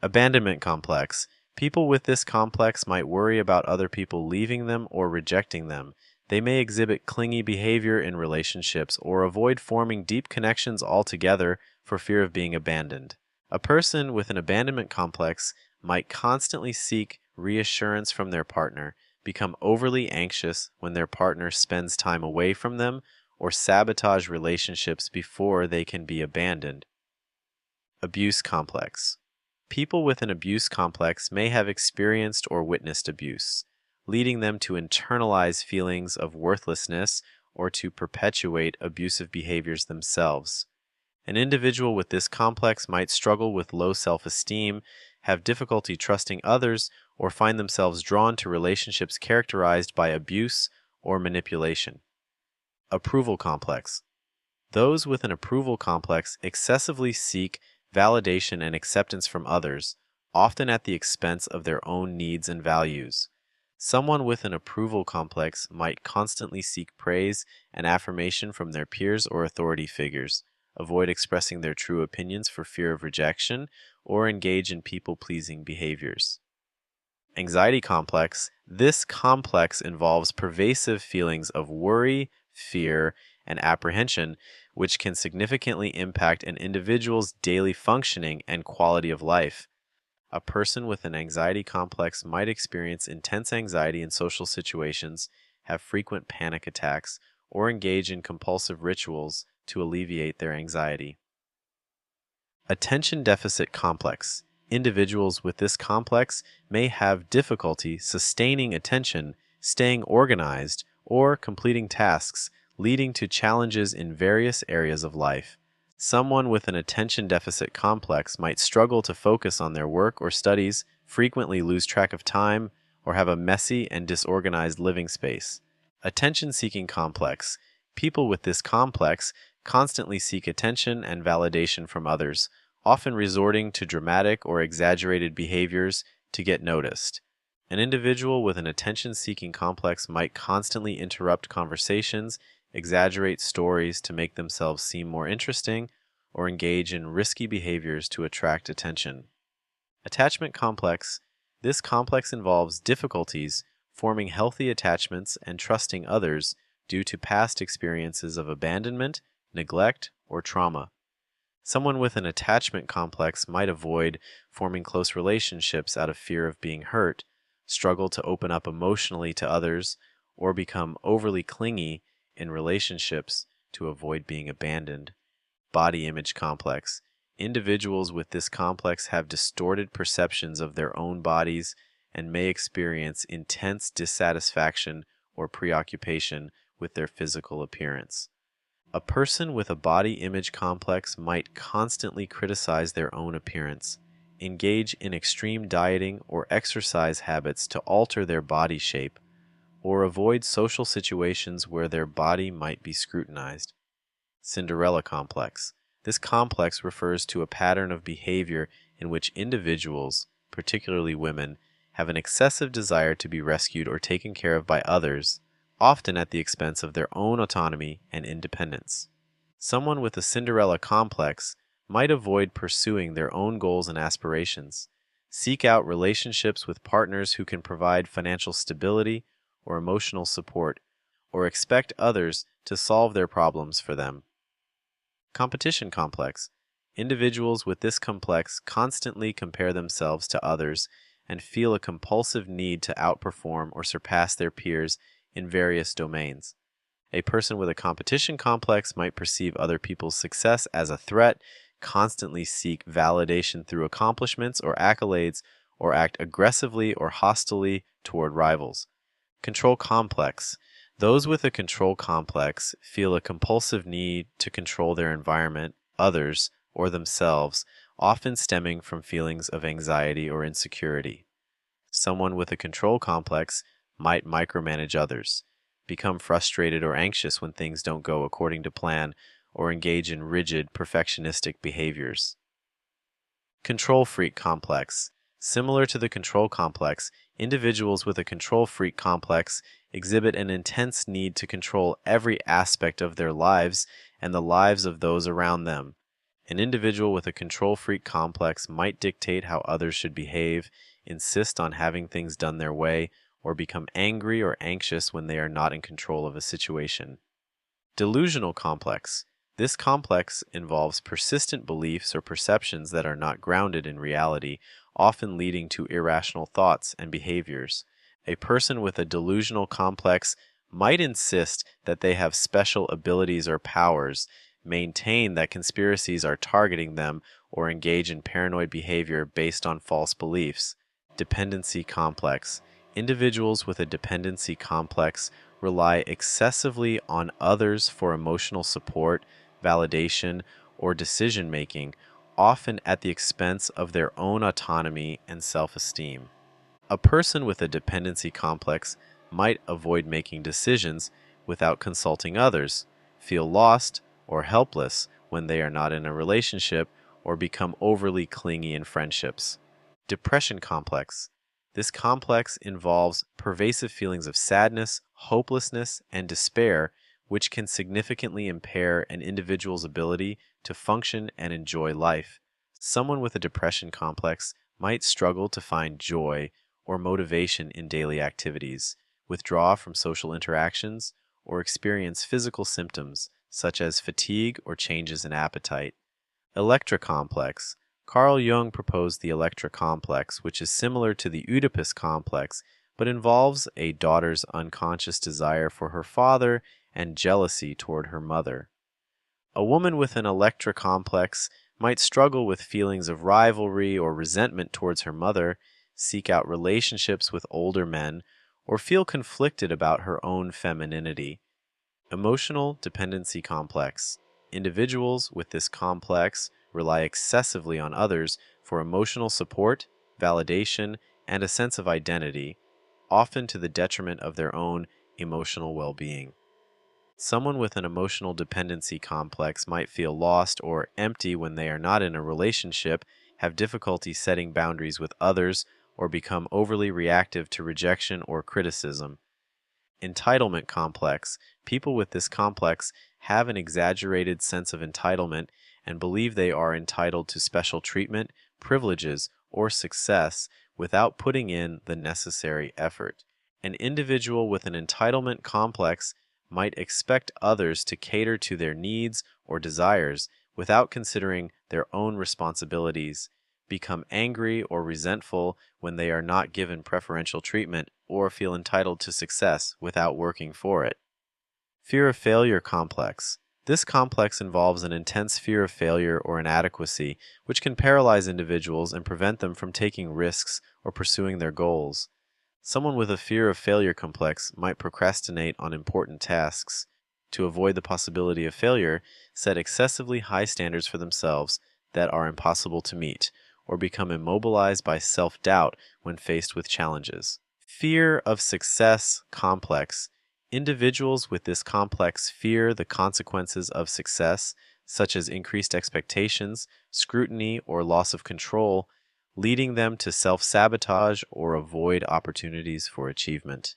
Abandonment complex. People with this complex might worry about other people leaving them or rejecting them. They may exhibit clingy behavior in relationships or avoid forming deep connections altogether for fear of being abandoned. A person with an abandonment complex might constantly seek reassurance from their partner, become overly anxious when their partner spends time away from them, or sabotage relationships before they can be abandoned. Abuse complex. People with an abuse complex may have experienced or witnessed abuse, leading them to internalize feelings of worthlessness or to perpetuate abusive behaviors themselves. An individual with this complex might struggle with low self-esteem, have difficulty trusting others, or find themselves drawn to relationships characterized by abuse or manipulation. Approval complex. Those with an approval complex excessively seek validation and acceptance from others, often at the expense of their own needs and values. Someone with an approval complex might constantly seek praise and affirmation from their peers or authority figures, avoid expressing their true opinions for fear of rejection, or engage in people-pleasing behaviors. Anxiety complex. This complex involves pervasive feelings of worry, fear, and apprehension, which can significantly impact an individual's daily functioning and quality of life. A person with an anxiety complex might experience intense anxiety in social situations, have frequent panic attacks, or engage in compulsive rituals to alleviate their anxiety. Attention deficit complex. Individuals with this complex may have difficulty sustaining attention, staying organized, or completing tasks, leading to challenges in various areas of life. Someone with an attention deficit complex might struggle to focus on their work or studies, frequently lose track of time, or have a messy and disorganized living space. Attention-seeking complex. People with this complex constantly seek attention and validation from others, often resorting to dramatic or exaggerated behaviors to get noticed. An individual with an attention-seeking complex might constantly interrupt conversations, exaggerate stories to make themselves seem more interesting, or engage in risky behaviors to attract attention. Attachment complex. This complex involves difficulties forming healthy attachments and trusting others due to past experiences of abandonment, neglect, or trauma. Someone with an attachment complex might avoid forming close relationships out of fear of being hurt, struggle to open up emotionally to others, or become overly clingy in relationships to avoid being abandoned. Body image complex. Individuals with this complex have distorted perceptions of their own bodies and may experience intense dissatisfaction or preoccupation with their physical appearance. A person with a body image complex might constantly criticize their own appearance, engage in extreme dieting or exercise habits to alter their body shape, or avoid social situations where their body might be scrutinized. Cinderella complex. This complex refers to a pattern of behavior in which individuals, particularly women, have an excessive desire to be rescued or taken care of by others, often at the expense of their own autonomy and independence. Someone with a Cinderella complex might avoid pursuing their own goals and aspirations, seek out relationships with partners who can provide financial stability or emotional support, or expect others to solve their problems for them. Competition complex. Individuals with this complex constantly compare themselves to others and feel a compulsive need to outperform or surpass their peers in various domains. A person with a competition complex might perceive other people's success as a threat, constantly seek validation through accomplishments or accolades, or act aggressively or hostilely toward rivals. Control complex. Those with a control complex feel a compulsive need to control their environment, others, or themselves, often stemming from feelings of anxiety or insecurity. Someone with a control complex might micromanage others, become frustrated or anxious when things don't go according to plan, or engage in rigid, perfectionistic behaviors. Control freak complex. Similar to the control complex, individuals with a control freak complex exhibit an intense need to control every aspect of their lives and the lives of those around them. An individual with a control freak complex might dictate how others should behave, insist on having things done their way, or become angry or anxious when they are not in control of a situation. Delusional complex. This complex involves persistent beliefs or perceptions that are not grounded in reality, often leading to irrational thoughts and behaviors. A person with a delusional complex might insist that they have special abilities or powers, maintain that conspiracies are targeting them, or engage in paranoid behavior based on false beliefs. Dependency complex. Individuals with a dependency complex rely excessively on others for emotional support, validation, or decision making, often at the expense of their own autonomy and self esteem. A person with a dependency complex might avoid making decisions without consulting others, feel lost or helpless when they are not in a relationship, or become overly clingy in friendships. Depression complex. This complex involves pervasive feelings of sadness, hopelessness, and despair, which can significantly impair an individual's ability to function and enjoy life. Someone with a depression complex might struggle to find joy or motivation in daily activities, withdraw from social interactions, or experience physical symptoms such as fatigue or changes in appetite. Electra complex. Carl Jung proposed the Electra complex, which is similar to the Oedipus complex, but involves a daughter's unconscious desire for her father and jealousy toward her mother. A woman with an Electra complex might struggle with feelings of rivalry or resentment towards her mother, seek out relationships with older men, or feel conflicted about her own femininity. Emotional dependency complex. Individuals with this complex rely excessively on others for emotional support, validation, and a sense of identity, often to the detriment of their own emotional well-being. Someone with an emotional dependency complex might feel lost or empty when they are not in a relationship, have difficulty setting boundaries with others, or become overly reactive to rejection or criticism. Entitlement complex. People with this complex have an exaggerated sense of entitlement and believe they are entitled to special treatment, privileges, or success without putting in the necessary effort. An individual with an entitlement complex might expect others to cater to their needs or desires without considering their own responsibilities, become angry or resentful when they are not given preferential treatment, or feel entitled to success without working for it. Fear of failure complex. This complex involves an intense fear of failure or inadequacy, which can paralyze individuals and prevent them from taking risks or pursuing their goals. Someone with a fear of failure complex might procrastinate on important tasks. To avoid the possibility of failure, set excessively high standards for themselves that are impossible to meet, or become immobilized by self-doubt when faced with challenges. Fear of success complex. Individuals with this complex fear the consequences of success, such as increased expectations, scrutiny, or loss of control, leading them to self-sabotage or avoid opportunities for achievement.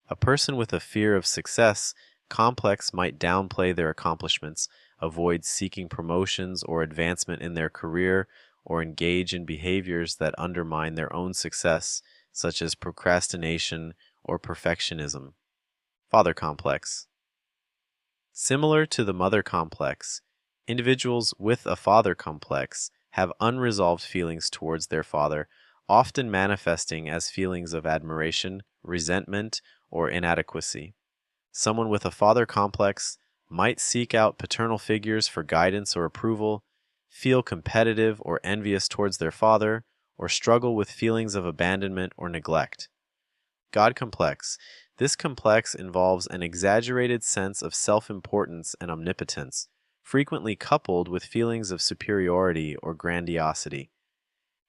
A person with a fear of success complex might downplay their accomplishments, avoid seeking promotions or advancement in their career, or engage in behaviors that undermine their own success, such as procrastination or perfectionism. Father complex. Similar to the mother complex, individuals with a father complex have unresolved feelings towards their father, often manifesting as feelings of admiration, resentment, or inadequacy. Someone with a father complex might seek out paternal figures for guidance or approval, feel competitive or envious towards their father, or struggle with feelings of abandonment or neglect. God complex. This complex involves an exaggerated sense of self-importance and omnipotence, frequently coupled with feelings of superiority or grandiosity.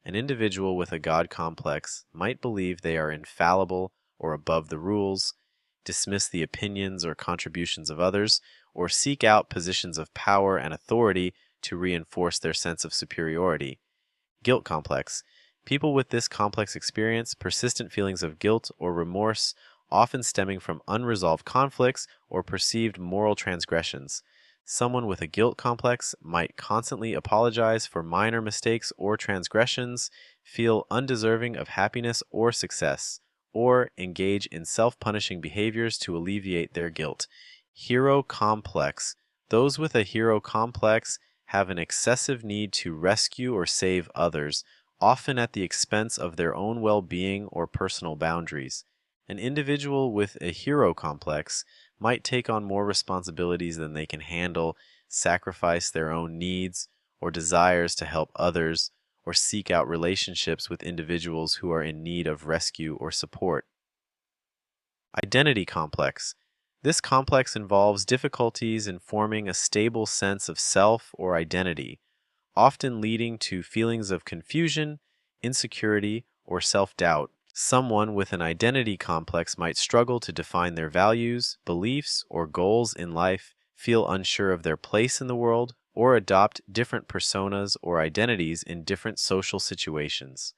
An individual with a God complex might believe they are infallible or above the rules, dismiss the opinions or contributions of others, or seek out positions of power and authority to reinforce their sense of superiority. Guilt complex. People with this complex experience persistent feelings of guilt or remorse, often stemming from unresolved conflicts or perceived moral transgressions. Someone with a guilt complex might constantly apologize for minor mistakes or transgressions, feel undeserving of happiness or success, or engage in self punishing behaviors to alleviate their guilt. Hero complex. Those with a hero complex have an excessive need to rescue or save others, often at the expense of their own well being or personal boundaries. An individual with a hero complex might take on more responsibilities than they can handle, sacrifice their own needs or desires to help others, or seek out relationships with individuals who are in need of rescue or support. Identity complex. This complex involves difficulties in forming a stable sense of self or identity, often leading to feelings of confusion, insecurity, or self doubt. Someone with an identity complex might struggle to define their values, beliefs, or goals in life, feel unsure of their place in the world, or adopt different personas or identities in different social situations.